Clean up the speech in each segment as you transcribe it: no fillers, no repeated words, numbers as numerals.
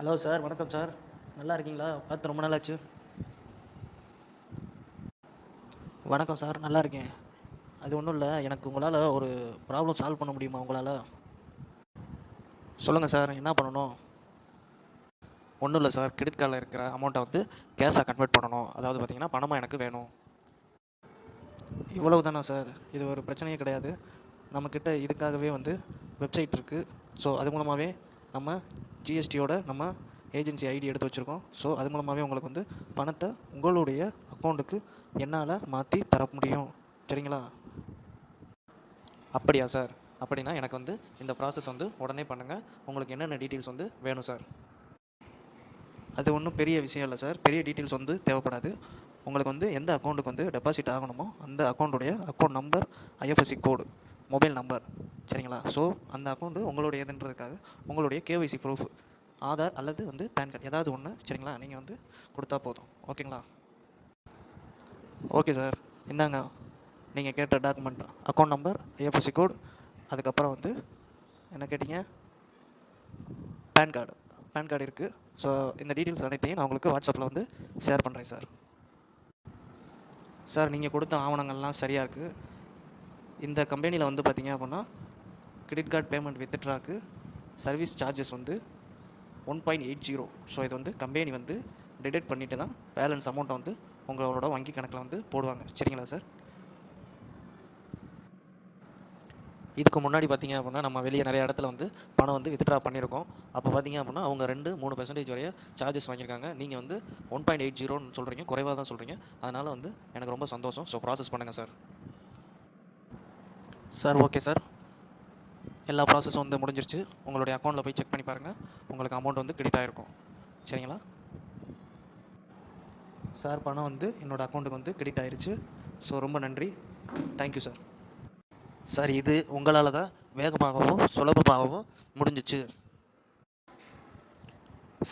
Hello sir, வணக்கம் sir. நல்லா இருக்கீங்களா? பார்த்து ரொம்ப நாள் ஆச்சு. வணக்கம் சார், நல்லா இருக்கேன். அது ஒன்றும் இல்லை, எனக்கு உங்களால் ஒரு ப்ராப்ளம் சால்வ் பண்ண முடியுமா உங்களால்? சொல்லுங்கள் சார், என்ன பண்ணணும்? ஒன்றும் இல்லை சார், கிரெடிட் கார்டில் இருக்கிற அமௌண்ட்டை வந்து கேஷாக கன்வெர்ட் பண்ணணும். அதாவது பார்த்தீங்கன்னா பணமாக எனக்கு வேணும். இவ்வளவு தானா சார்? இது ஒரு பிரச்சனையே கிடையாது. நம்மக்கிட்ட இதுக்காகவே வந்து வெப்சைட் இருக்குது. ஸோ அது மூலமாகவே நம்ம ஜிஎஸ்டியோட நம்ம ஏஜென்சி ஐடி எடுத்து வச்சுருக்கோம். ஸோ அது மூலமாகவே உங்களுக்கு வந்து பணத்தை உங்களுடைய அக்கௌண்ட்டுக்கு என்னால் மாற்றி தர முடியும். சரிங்களா? அப்படியா சார்? அப்படின்னா எனக்கு வந்து இந்த ப்ராசஸ் வந்து உடனே பண்ணுங்கள். உங்களுக்கு என்னென்ன டீட்டெயில்ஸ் வந்து வேணும் சார்? அது ஒன்றும் பெரிய விஷயம் இல்லை சார். பெரிய டீட்டெயில்ஸ் வந்து தேவைப்படாது. உங்களுக்கு வந்து எந்த அக்கௌண்ட்டுக்கு வந்து டெபாசிட் ஆகணுமோ அந்த அக்கௌண்ட்டுடைய account number, IFSC code, mobile number, சரிங்களா? ஸோ அந்த அக்கௌண்ட்டு உங்களுடையதுன்றதுக்காக உங்களுடைய கேஒய்சி ப்ரூஃப், ஆதார் அல்லது வந்து பேன் கார்டு ஏதாவது ஒன்று, சரிங்களா? நீங்கள் வந்து கொடுத்தா போதும். ஓகேங்களா? ஓகே சார், இந்தாங்க நீங்கள் கேட்ட document. Account number, IFSC code, அதுக்கப்புறம் வந்து என்ன கேட்டிங்க? PAN card. பேன் கார்டு இருக்குது. ஸோ இந்த டீட்டெயில்ஸ் அனைத்தையும் நான் உங்களுக்கு வாட்ஸ்அப்பில் வந்து ஷேர் பண்ணுறேன் சார். சார், நீங்கள் கொடுத்த ஆவணங்கள்லாம் சரியாக இருக்குது. இந்த கம்பெனியில் வந்து பார்த்தீங்க அப்படின்னா கிரெடிட் கார்டு பேமெண்ட் வித்ட்ராக்கு சர்வீஸ் சார்ஜஸ் வந்து 1.80. ஸோ இது வந்து கம்பெனி வந்து டிடெக்ட் பண்ணிவிட்டு தான் பேலன்ஸ் அமௌண்ட்டை வந்து உங்களோட வங்கி கணக்கில் வந்து போடுவாங்க. சரிங்களா சார்? இதுக்கு முன்னாடி பார்த்திங்க அப்படின்னா நம்ம வெளியே நிறைய இடத்துல வந்து பணம் வந்து வித்ட்ரா பண்ணியிருக்கோம். அப்போ பார்த்திங்க அப்படின்னா அவங்க 2-3% வரைய சார்ஜஸ் வாங்கியிருக்காங்க. நீங்கள் வந்து 1.80ன்னு சொல்கிறீங்க, குறைவாக தான் சொல்கிறீங்க. அதனால் வந்து எனக்கு ரொம்ப சந்தோஷம். ஸோ ப்ராசஸ் பண்ணுங்கள் சார். சார், ஓகே சார், எல்லா ப்ராசஸும் வந்து முடிஞ்சிருச்சு. உங்களுடைய அக்கௌண்ட்டில் போய் செக் பண்ணி பாருங்கள். உங்களுக்கு அமௌண்ட் வந்து கிரெடிட் ஆகிருக்கும். சரிங்களா சார்? பணம் வந்து என்னோடய அக்கௌண்ட்டுக்கு வந்து கிரெடிட் ஆகிருச்சு. ஸோ ரொம்ப நன்றி. Thank you sir. சார், இது உங்களால் தான் வேகமாகவும் சுலபமாகவும் முடிஞ்சிச்சு.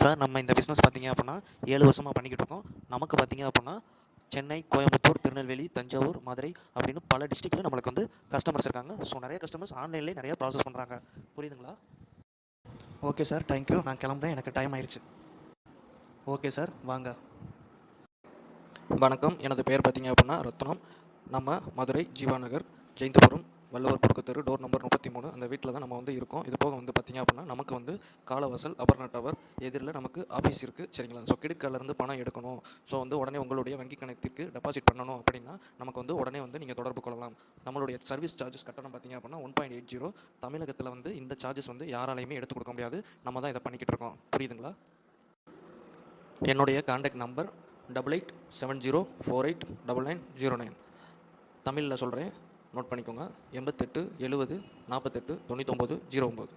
சார், நம்ம இந்த பிஸ்னஸ் பார்த்திங்க அப்படின்னா 7 வருஷமாக பண்ணிக்கிட்டு இருக்கோம். நமக்கு பார்த்திங்க அப்படின்னா சென்னை, கோயம்புத்தூர், திருநெல்வேலி, தஞ்சாவூர், மதுரை அப்படின்னு பல டிஸ்ட்ரிக்டில் நம்மளுக்கு வந்து கஸ்டமர்ஸ் இருக்காங்க. ஸோ நிறைய கஸ்டமர்ஸ் ஆன்லைன்லேயே நிறைய ப்ராசஸ் பண்ணுறாங்க. புரியுதுங்களா? Okay sir, thank you. நான் கிளம்புறேன், எனக்கு டைம் ஆயிடுச்சு. ஓகே சார், வாங்க. வணக்கம், எனது பெயர் பார்த்திங்க அப்படின்னா ரத்னம். நம்ம மதுரை ஜீவா நகர், ஜெயந்தபுரம், வள்ளுவர் குறுக்கு தெரு, டோர் நம்பர் 33 அந்த வீட்டில் தான் நம்ம வந்து இருக்கோம். இது போக வந்து பார்த்திங்க அப்படின்னா நமக்கு வந்து காலவாசல், அபர்ணா டவர் எதிரில் நமக்கு ஆஃபீஸ் இருக்குது. சரிங்களா? ஸோ கிரெடிட் கார்டிலேருந்து பணம் எடுக்கணும், ஸோ வந்து உடனே உங்களுடைய வங்கி கணக்கிற்கு டெபாசிட் பண்ணணும் அப்படின்னா நமக்கு வந்து உடனே வந்து நீங்கள் தொடர்பு கொள்ளலாம். நம்மளுடைய சர்வீஸ் சார்ஜஸ் கட்டணம் பார்த்திங்க அப்படின்னா 1.80. தமிழகத்தில் வந்து இந்த சார்ஜஸ் வந்து யாராலையுமே எடுத்து கொடுக்க முடியாது. நம்ம தான் இதை பண்ணிக்கிட்டு இருக்கோம். புரியுதுங்களா? என்னுடைய கான்டாக்ட் நம்பர் 8870489909. தமிழில் சொல்கிறேன், நோட் பண்ணிக்கோங்க. 88 70 48 99 09.